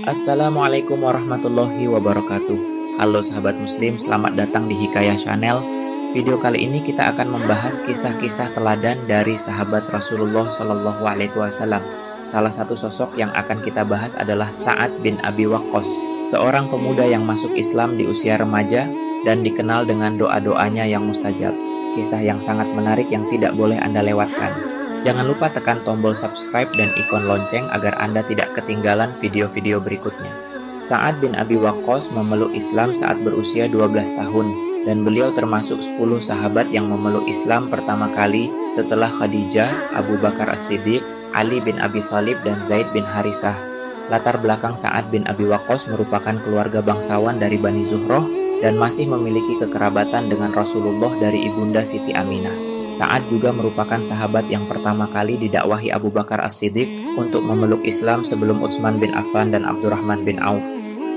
Assalamualaikum warahmatullahi wabarakatuh. Halo sahabat muslim, selamat datang di Hikayah Channel. Video kali ini kita akan membahas kisah-kisah teladan dari sahabat Rasulullah Shallallahu Alaihi Wasallam. Salah satu sosok yang akan kita bahas adalah Sa'ad bin Abi Waqqas, seorang pemuda yang masuk Islam di usia remaja dan dikenal dengan doa-doanya yang mustajab. Kisah yang sangat menarik yang tidak boleh Anda lewatkan. Jangan lupa tekan tombol subscribe dan ikon lonceng agar Anda tidak ketinggalan video-video berikutnya. Sa'ad bin Abi Waqqas memeluk Islam saat berusia 12 tahun dan beliau termasuk 10 sahabat yang memeluk Islam pertama kali setelah Khadijah, Abu Bakar As-Siddiq, Ali bin Abi Thalib, dan Zaid bin Harisah. Latar belakang Sa'ad bin Abi Waqqas merupakan keluarga bangsawan dari Bani Zuhroh dan masih memiliki kekerabatan dengan Rasulullah dari ibunda Siti Aminah. Sa'ad juga merupakan sahabat yang pertama kali didakwahi Abu Bakar As-Siddiq untuk memeluk Islam sebelum Utsman bin Affan dan Abdurrahman bin Auf.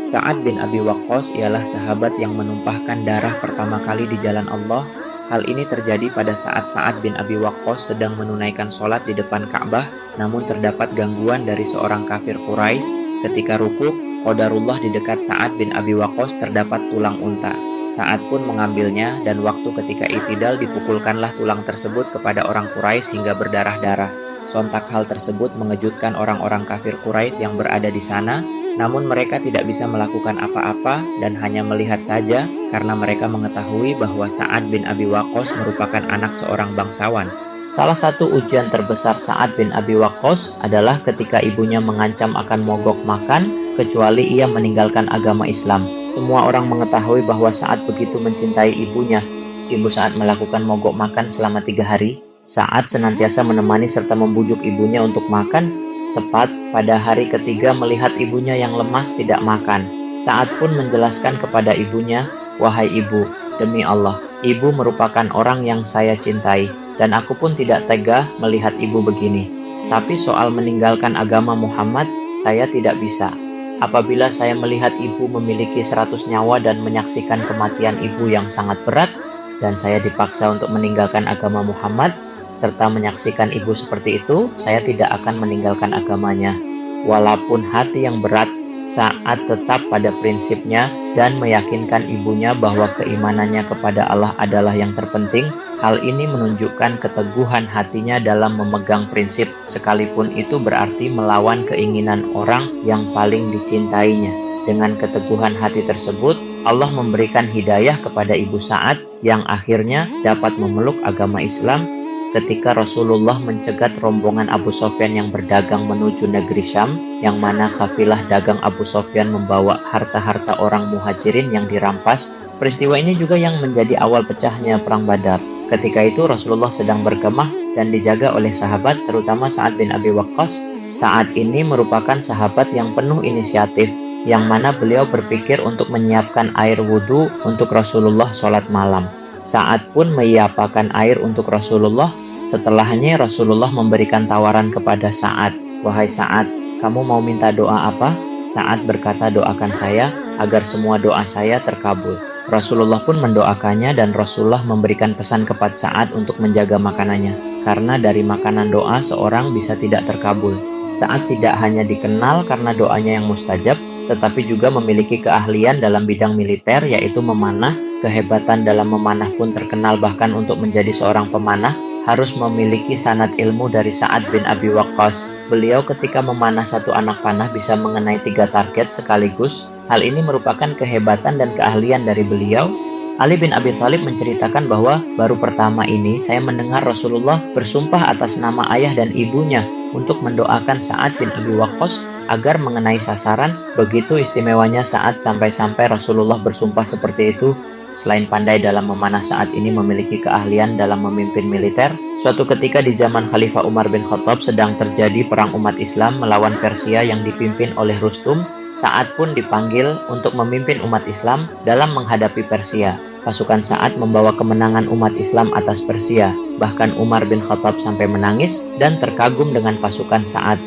Sa'ad bin Abi Waqqas ialah sahabat yang menumpahkan darah pertama kali di jalan Allah. Hal ini terjadi pada saat Sa'ad bin Abi Waqqas sedang menunaikan sholat di depan Ka'bah, namun terdapat gangguan dari seorang kafir Quraisy. Ketika rukuk, qadarullah di dekat Sa'ad bin Abi Waqqas terdapat tulang unta. Sa'ad pun mengambilnya dan waktu ketika i'tidal dipukulkanlah tulang tersebut kepada orang Quraisy hingga berdarah-darah. Sontak hal tersebut mengejutkan orang-orang kafir Quraisy yang berada di sana, namun mereka tidak bisa melakukan apa-apa dan hanya melihat saja karena mereka mengetahui bahwa Sa'ad bin Abi Waqqas merupakan anak seorang bangsawan. Salah satu ujian terbesar Sa'ad bin Abi Waqqas adalah ketika ibunya mengancam akan mogok makan kecuali ia meninggalkan agama Islam. Semua orang mengetahui bahwa Sa'ad begitu mencintai ibunya. Ibu Sa'ad melakukan mogok makan selama 3 hari. Sa'ad senantiasa menemani serta membujuk ibunya untuk makan. Tepat pada hari ketiga melihat ibunya yang lemas tidak makan, Sa'ad pun menjelaskan kepada ibunya, "Wahai ibu, demi Allah, ibu merupakan orang yang saya cintai, dan aku pun tidak tega melihat ibu begini. Tapi soal meninggalkan agama Muhammad, saya tidak bisa. Apabila saya melihat ibu memiliki 100 nyawa dan menyaksikan kematian ibu yang sangat berat, dan saya dipaksa untuk meninggalkan agama Muhammad, serta menyaksikan ibu seperti itu, saya tidak akan meninggalkan agamanya." Walaupun hati yang berat, Sa'ad tetap pada prinsipnya dan meyakinkan ibunya bahwa keimanannya kepada Allah adalah yang terpenting. Hal ini menunjukkan keteguhan hatinya dalam memegang prinsip, sekalipun itu berarti melawan keinginan orang yang paling dicintainya. Dengan keteguhan hati tersebut, Allah memberikan hidayah kepada ibu Sa'ad yang akhirnya dapat memeluk agama Islam. Ketika Rasulullah mencegat rombongan Abu Sofyan yang berdagang menuju negeri Syam, yang mana kafilah dagang Abu Sofyan membawa harta-harta orang muhajirin yang dirampas. Peristiwa ini juga yang menjadi awal pecahnya Perang Badar. Ketika itu Rasulullah sedang berkemah dan dijaga oleh sahabat, terutama Sa'ad bin Abi Waqqas. Sa'ad ini merupakan sahabat yang penuh inisiatif, yang mana beliau berpikir untuk menyiapkan air wudhu untuk Rasulullah sholat malam. Sa'ad pun menyiapkan air untuk Rasulullah. Setelahnya Rasulullah memberikan tawaran kepada Sa'ad, "Wahai Sa'ad, kamu mau minta doa apa?" Sa'ad berkata, "Doakan saya agar semua doa saya terkabul." Rasulullah pun mendoakannya dan Rasulullah memberikan pesan kepada Sa'ad untuk menjaga makanannya, karena dari makanan doa seorang bisa tidak terkabul. Sa'ad tidak hanya dikenal karena doanya yang mustajab, tetapi juga memiliki keahlian dalam bidang militer, yaitu memanah. Kehebatan dalam memanah pun terkenal, bahkan untuk menjadi seorang pemanah harus memiliki sanad ilmu dari Sa'ad bin Abi Waqqas. Beliau ketika memanah satu anak panah bisa mengenai 3 target sekaligus. Hal ini merupakan kehebatan dan keahlian dari beliau. Ali bin Abi Thalib menceritakan bahwa baru pertama ini saya mendengar Rasulullah bersumpah atas nama ayah dan ibunya untuk mendoakan Sa'ad bin Abi Waqqas agar mengenai sasaran. Begitu istimewanya Sa'ad sampai-sampai Rasulullah bersumpah seperti itu. Selain pandai dalam memanah, Sa'ad ini memiliki keahlian dalam memimpin militer. Suatu ketika di zaman Khalifah Umar bin Khattab sedang terjadi perang umat Islam melawan Persia yang dipimpin oleh Rustum. Sa'ad pun dipanggil untuk memimpin umat Islam dalam menghadapi Persia. Pasukan Sa'ad membawa kemenangan umat Islam atas Persia. Bahkan Umar bin Khattab sampai menangis dan terkagum dengan pasukan Sa'ad.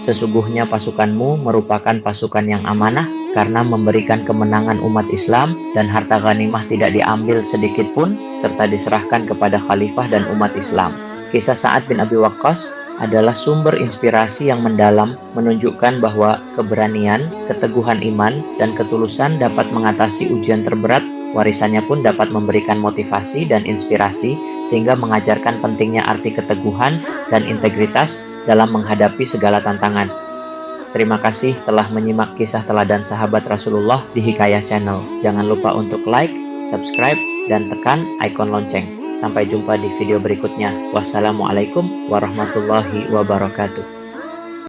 "Sesungguhnya pasukanmu merupakan pasukan yang amanah karena memberikan kemenangan umat Islam dan harta ghanimah tidak diambil sedikit pun serta diserahkan kepada khalifah dan umat Islam." Kisah Sa'ad bin Abi Waqqas adalah sumber inspirasi yang mendalam, menunjukkan bahwa keberanian, keteguhan iman, dan ketulusan dapat mengatasi ujian terberat. Warisannya pun dapat memberikan motivasi dan inspirasi, sehingga mengajarkan pentingnya arti keteguhan dan integritas dalam menghadapi segala tantangan. Terima kasih telah menyimak kisah teladan sahabat Rasulullah di Hikayah Channel. Jangan lupa untuk like, subscribe, dan tekan ikon lonceng. Sampai jumpa di video berikutnya. Wassalamualaikum warahmatullahi wabarakatuh.